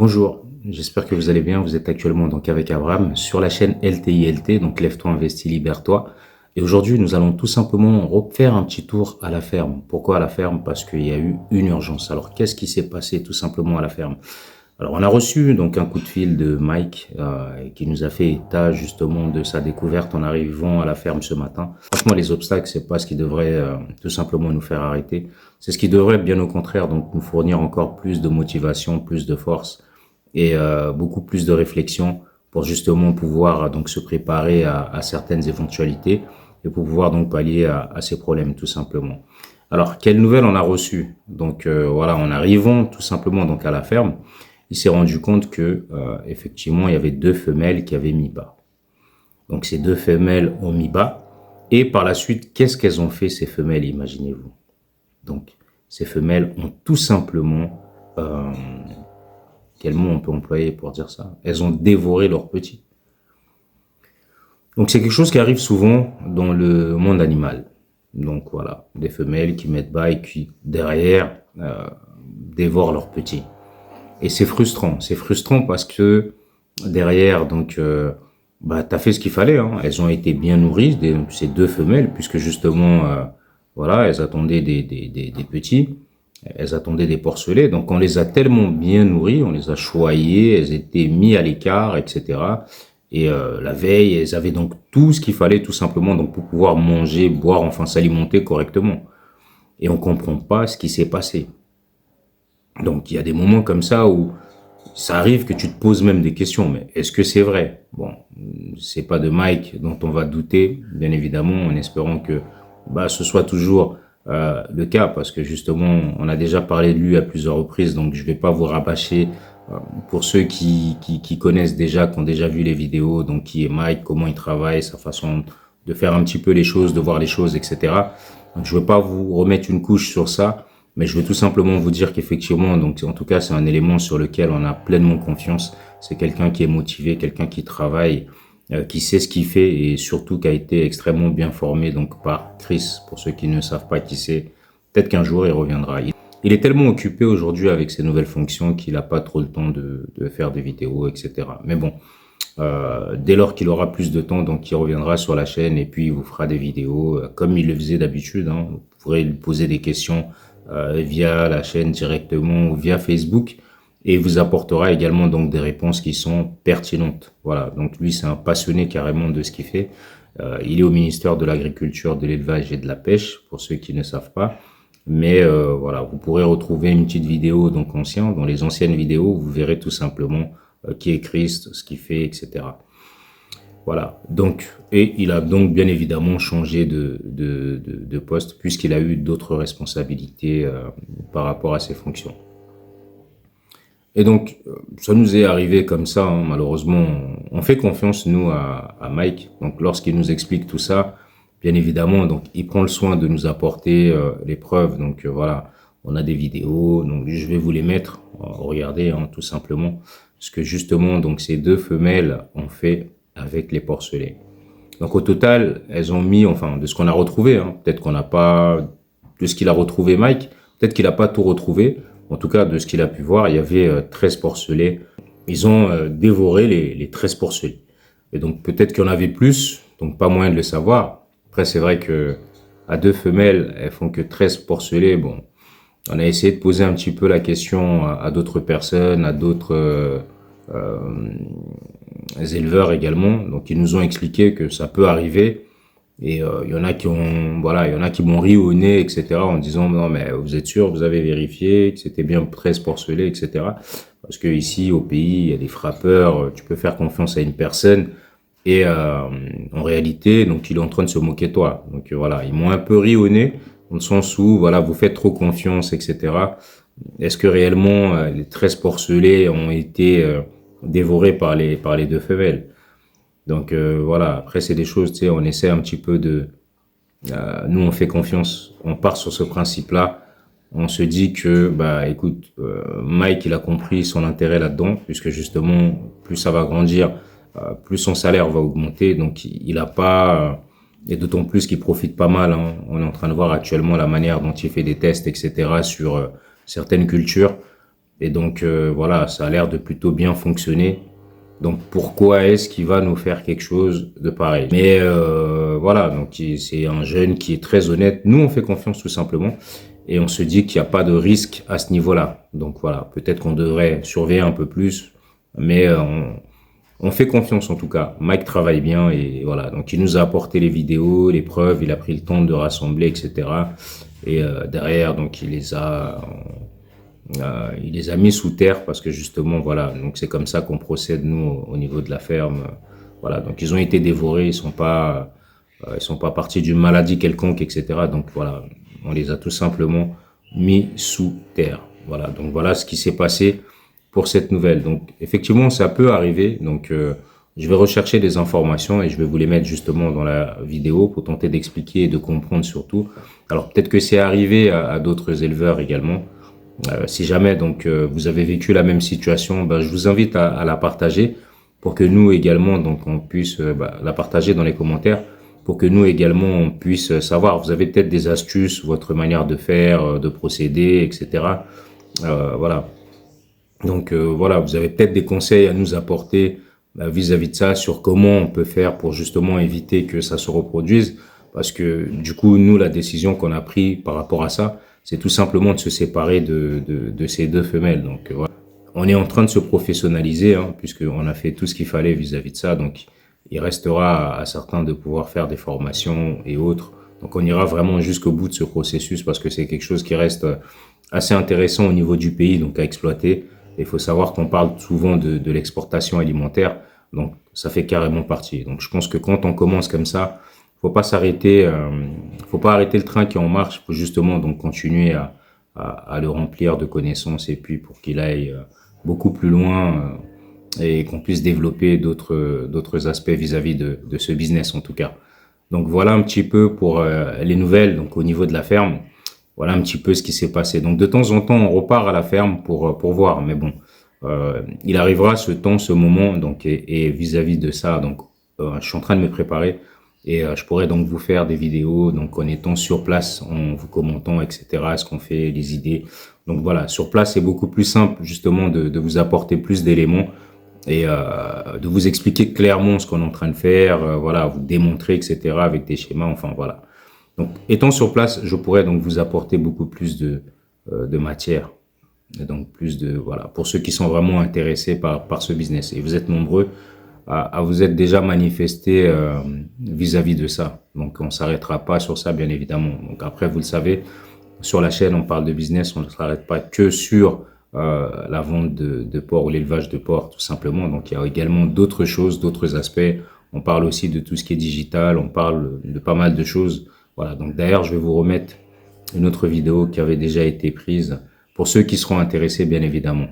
Bonjour, j'espère que vous allez bien. Vous êtes actuellement donc avec Abraham sur la chaîne LTILT, donc Lève-toi, investis, libère-toi. Et aujourd'hui, nous allons tout simplement refaire un petit tour à la ferme. Pourquoi à la ferme? Parce qu'il y a eu une urgence. Alors, qu'est-ce qui s'est passé tout simplement à la ferme? Alors, on a reçu donc un coup de fil de Mike qui nous a fait état justement de sa découverte en arrivant à la ferme ce matin. Franchement, les obstacles, c'est pas ce qui devrait tout simplement nous faire arrêter. C'est ce qui devrait, bien au contraire, donc nous fournir encore plus de motivation, plus de force et beaucoup plus de réflexion pour justement pouvoir donc se préparer à certaines éventualités et pour pouvoir donc pallier à ces problèmes tout simplement. Alors, quelle nouvelle on a reçue? Donc voilà, en arrivant tout simplement donc à la ferme, il s'est rendu compte que effectivement il y avait deux femelles qui avaient mis bas. Donc ces deux femelles ont mis bas et par la suite, qu'est-ce qu'elles ont fait ces femelles, imaginez-vous? Donc ces femelles ont tout simplement quel mot on peut employer pour dire ça? Elles ont dévoré leurs petits. Donc c'est quelque chose qui arrive souvent dans le monde animal. Donc voilà, des femelles qui mettent bas et qui derrière dévorent leurs petits. Et c'est frustrant. C'est frustrant parce que derrière, donc, t'as fait ce qu'il fallait. Hein. Elles ont été bien nourries, ces deux femelles, puisque justement, voilà, elles attendaient des petits. Elles attendaient des porcelets, donc on les a tellement bien nourries, on les a choyées, elles étaient mises à l'écart, etc. Et la veille, elles avaient donc tout ce qu'il fallait tout simplement donc pour pouvoir manger, boire, enfin s'alimenter correctement. Et on comprend pas ce qui s'est passé. Donc il y a des moments comme ça où ça arrive que tu te poses même des questions, mais est-ce que c'est vrai? Bon, c'est pas de Mike dont on va douter, bien évidemment, en espérant que ce soit toujours le cas, parce que justement, on a déjà parlé de lui à plusieurs reprises, donc je vais pas vous rabâcher pour ceux qui connaissent déjà, qui ont déjà vu les vidéos, donc qui est Mike, comment il travaille, sa façon de faire un petit peu les choses, de voir les choses, etc. Donc je veux pas vous remettre une couche sur ça, mais je veux tout simplement vous dire qu'effectivement, donc en tout cas, c'est un élément sur lequel on a pleinement confiance. C'est quelqu'un qui est motivé, quelqu'un qui travaille, qui sait ce qu'il fait et surtout qui a été extrêmement bien formé donc par Chris. Pour ceux qui ne savent pas qui c'est, peut-être qu'un jour il reviendra. Il est tellement occupé aujourd'hui avec ses nouvelles fonctions qu'il n'a pas trop le temps de faire des vidéos, etc. Mais bon, dès lors qu'il aura plus de temps, donc il reviendra sur la chaîne et puis il vous fera des vidéos comme il le faisait d'habitude. Hein. Vous pourrez lui poser des questions via la chaîne directement ou via Facebook. Et il vous apportera également donc des réponses qui sont pertinentes. Voilà, donc lui c'est un passionné carrément de ce qu'il fait. Il est au ministère de l'Agriculture, de l'Élevage et de la Pêche, pour ceux qui ne savent pas. Mais voilà, vous pourrez retrouver une petite vidéo donc ancienne, dans les anciennes vidéos, vous verrez tout simplement qui est Christ, ce qu'il fait, etc. Voilà, donc, et il a donc bien évidemment changé de poste puisqu'il a eu d'autres responsabilités par rapport à ses fonctions. Et donc, ça nous est arrivé comme ça, hein, malheureusement. On fait confiance, nous, à Mike. Donc, lorsqu'il nous explique tout ça, bien évidemment, donc il prend le soin de nous apporter les preuves. Donc, voilà, on a des vidéos. Donc, je vais vous les mettre. Regardez, hein, tout simplement. Ce que justement, donc, ces deux femelles ont fait avec les porcelets. Donc, au total, elles ont mis, enfin, de ce qu'on a retrouvé, hein, peut-être qu'on n'a pas, de ce qu'il a retrouvé Mike, peut-être qu'il n'a pas tout retrouvé. En tout cas, de ce qu'il a pu voir, il y avait 13 porcelets. Ils ont dévoré les 13 porcelets. Et donc, peut-être qu'il y en avait plus, donc pas moyen de le savoir. Après, c'est vrai que à deux femelles, elles font que 13 porcelets. Bon, on a essayé de poser un petit peu la question à d'autres personnes, à d'autres éleveurs également. Donc, ils nous ont expliqué que ça peut arriver. Et il y en a qui ont, voilà, il y en a qui m'ont ri au nez, etc. en disant non mais vous êtes sûr, vous avez vérifié que c'était bien 13 porcelets, etc. Parce que ici au pays, il y a des frappeurs, tu peux faire confiance à une personne et en réalité, donc il est en train de se moquer de toi. Donc voilà, ils m'ont un peu ri au nez dans le sens où voilà, vous faites trop confiance, etc. Est-ce que réellement les 13 porcelets ont été dévorés par les deux femelles? Donc voilà, après c'est des choses, tu sais, on essaie un petit peu de... nous on fait confiance, on part sur ce principe-là, on se dit que, écoute, Mike il a compris son intérêt là-dedans, puisque justement, plus ça va grandir, plus son salaire va augmenter, donc il a pas... et d'autant plus qu'il profite pas mal, hein. On est en train de voir actuellement la manière dont il fait des tests, etc. sur certaines cultures. Et donc, voilà, ça a l'air de plutôt bien fonctionner. Donc, pourquoi est-ce qu'il va nous faire quelque chose de pareil? Mais voilà, donc c'est un jeune qui est très honnête. Nous, on fait confiance tout simplement. Et on se dit qu'il n'y a pas de risque à ce niveau-là. Donc voilà, peut-être qu'on devrait surveiller un peu plus. Mais on fait confiance en tout cas. Mike travaille bien et voilà. Donc il nous a apporté les vidéos, les preuves, il a pris le temps de rassembler, etc. Et derrière, donc il les a mis sous terre parce que justement, voilà. Donc c'est comme ça qu'on procède nous au niveau de la ferme. Voilà. Donc ils ont été dévorés, ils sont pas partis d'une maladie quelconque, etc. Donc voilà, on les a tout simplement mis sous terre. Voilà. Donc voilà ce qui s'est passé pour cette nouvelle. Donc, effectivement, ça peut arriver. Donc, je vais rechercher des informations et je vais vous les mettre justement dans la vidéo pour tenter d'expliquer et de comprendre surtout. Alors, peut-être que c'est arrivé à d'autres éleveurs également. Si jamais donc vous avez vécu la même situation, ben, je vous invite à la partager pour que nous également donc on puisse la partager dans les commentaires pour que nous également on puisse savoir. Vous avez peut-être des astuces, votre manière de faire, de procéder, etc. Voilà. Donc voilà, vous avez peut-être des conseils à nous apporter vis-à-vis de ça sur comment on peut faire pour justement éviter que ça se reproduise. Parce que du coup, nous, la décision qu'on a prise par rapport à ça, c'est tout simplement de se séparer de ces deux femelles. Donc voilà. On est en train de se professionnaliser, hein, puisqu'on a fait tout ce qu'il fallait vis-à-vis de ça. Donc il restera à certains de pouvoir faire des formations et autres. Donc on ira vraiment jusqu'au bout de ce processus parce que c'est quelque chose qui reste assez intéressant au niveau du pays, donc à exploiter. Il faut savoir qu'on parle souvent de l'exportation alimentaire, donc ça fait carrément partie. Donc je pense que quand on commence comme ça, faut pas s'arrêter, faut pas arrêter le train qui est en marche, faut justement donc continuer à le remplir de connaissances et puis pour qu'il aille beaucoup plus loin et qu'on puisse développer d'autres aspects vis-à-vis de ce business en tout cas. Donc voilà un petit peu pour les nouvelles donc au niveau de la ferme. Voilà un petit peu ce qui s'est passé. Donc de temps en temps, on repart à la ferme pour voir. Mais bon, il arrivera ce temps, ce moment. Donc et vis-à-vis de ça, donc je suis en train de me préparer et je pourrais donc vous faire des vidéos donc en étant sur place, en vous commentant, etc. Ce qu'on fait, les idées. Donc voilà, sur place, c'est beaucoup plus simple justement de vous apporter plus d'éléments et de vous expliquer clairement ce qu'on est en train de faire, voilà, vous démontrer, etc. avec des schémas. Enfin voilà. Donc, étant sur place, je pourrais donc vous apporter beaucoup plus de matière. Et donc, plus de, voilà, pour ceux qui sont vraiment intéressés par ce business. Et vous êtes nombreux à vous être déjà manifestés vis-à-vis de ça. Donc, on ne s'arrêtera pas sur ça, bien évidemment. Donc, après, vous le savez, sur la chaîne, on parle de business, on ne s'arrête pas que sur la vente de porc ou l'élevage de porc, tout simplement. Donc, il y a également d'autres choses, d'autres aspects. On parle aussi de tout ce qui est digital, on parle de pas mal de choses. Voilà, donc d'ailleurs, je vais vous remettre une autre vidéo qui avait déjà été prise pour ceux qui seront intéressés, bien évidemment.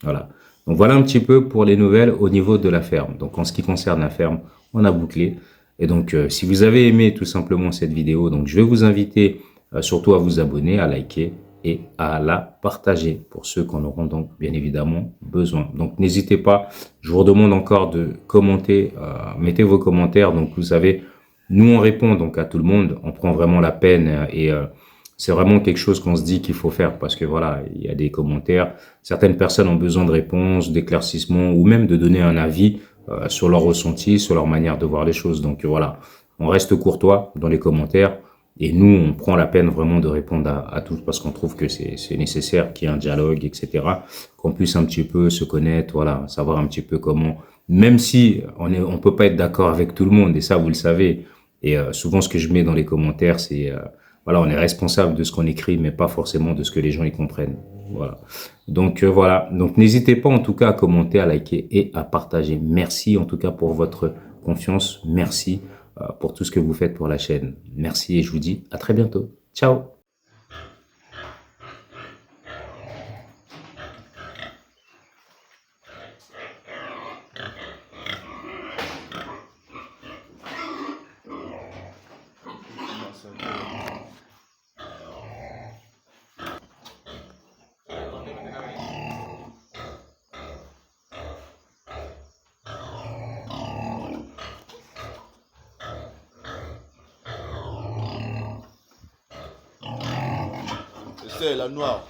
Voilà. Donc voilà un petit peu pour les nouvelles au niveau de la ferme. Donc en ce qui concerne la ferme, on a bouclé. Et donc si vous avez aimé tout simplement cette vidéo, donc je vais vous inviter surtout à vous abonner, à liker et à la partager pour ceux qui en auront donc bien évidemment besoin. Donc n'hésitez pas, je vous redemande encore de commenter, mettez vos commentaires. Donc vous savez, nous, on répond donc à tout le monde. On prend vraiment la peine et c'est vraiment quelque chose qu'on se dit qu'il faut faire parce que voilà, il y a des commentaires. Certaines personnes ont besoin de réponses, d'éclaircissements ou même de donner un avis sur leur ressenti, sur leur manière de voir les choses. Donc voilà, on reste courtois dans les commentaires et nous, on prend la peine vraiment de répondre à tous parce qu'on trouve que c'est nécessaire qu'il y ait un dialogue, etc. Qu'on puisse un petit peu se connaître, voilà, savoir un petit peu comment, même si on peut pas être d'accord avec tout le monde et ça, vous le savez. Et souvent, ce que je mets dans les commentaires, c'est voilà, on est responsable de ce qu'on écrit, mais pas forcément de ce que les gens y comprennent. Voilà. Donc voilà. Donc n'hésitez pas en tout cas à commenter, à liker et à partager. Merci en tout cas pour votre confiance. Merci pour tout ce que vous faites pour la chaîne. Merci et je vous dis à très bientôt. Ciao. C'est la noire.